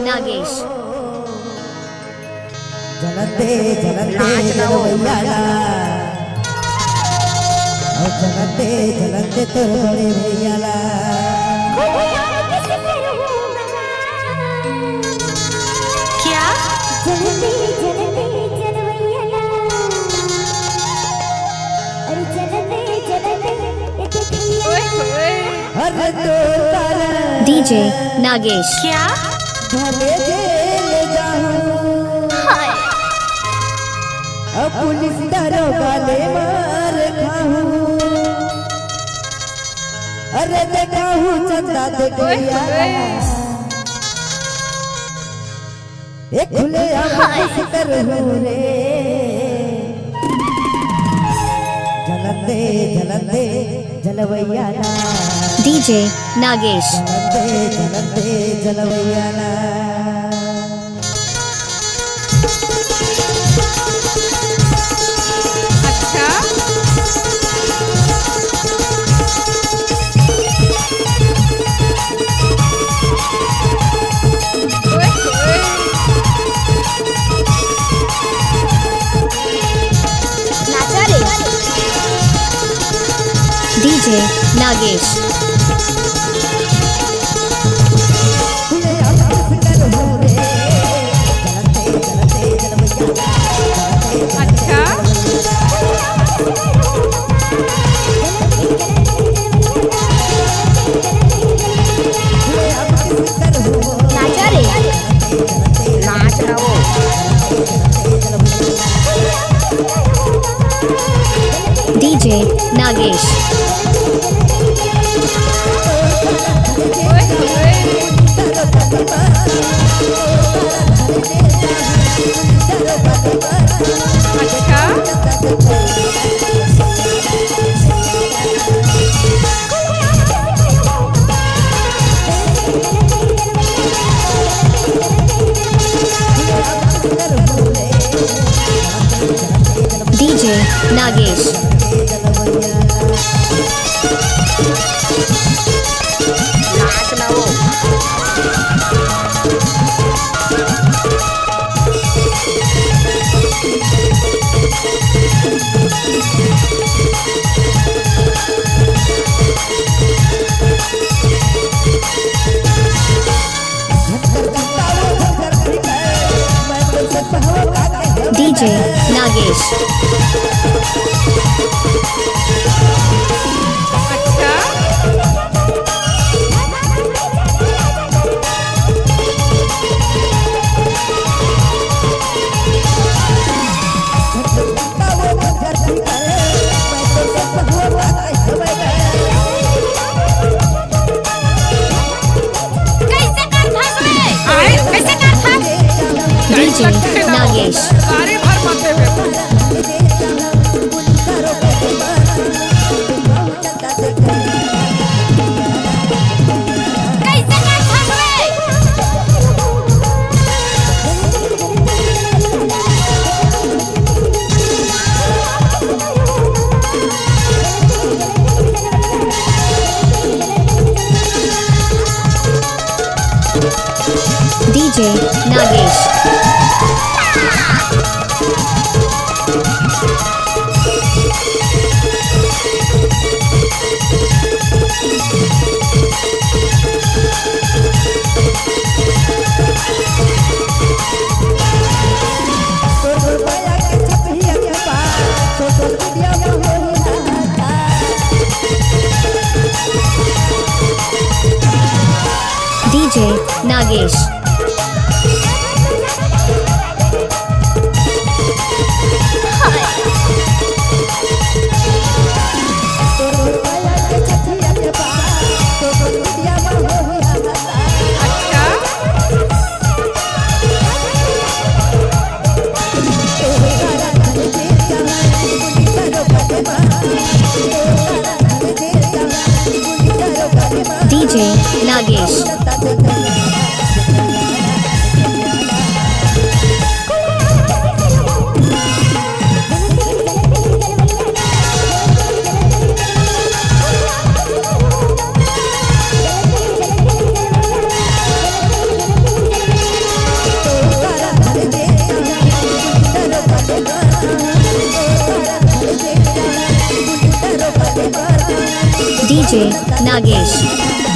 नागेश जनते जनवैयाला जनते जनते तोरे भैयाला क्या जनते जनवैयाला अरे जनते अरे तो तारा डीजे नागेश क्या भले जेल जाऊं हाय अब पुलिस दरोगा ले मार खाऊं अरे देखा हूँ चंदा देखा एक खुले आम कर हूँ रे जलंदे जलंदे जलवैयाला डीजे नागेश जलंदे जलवैयाला डीजे नागेश अच्छा नाचा रे नाच रहा वो डीजे नागेश डीजे नागेश नाच ना वो DJ Nagesh DJ Nagesh DJ Nagesh DJ Nagesh DJ Nagesh DJ Nagesh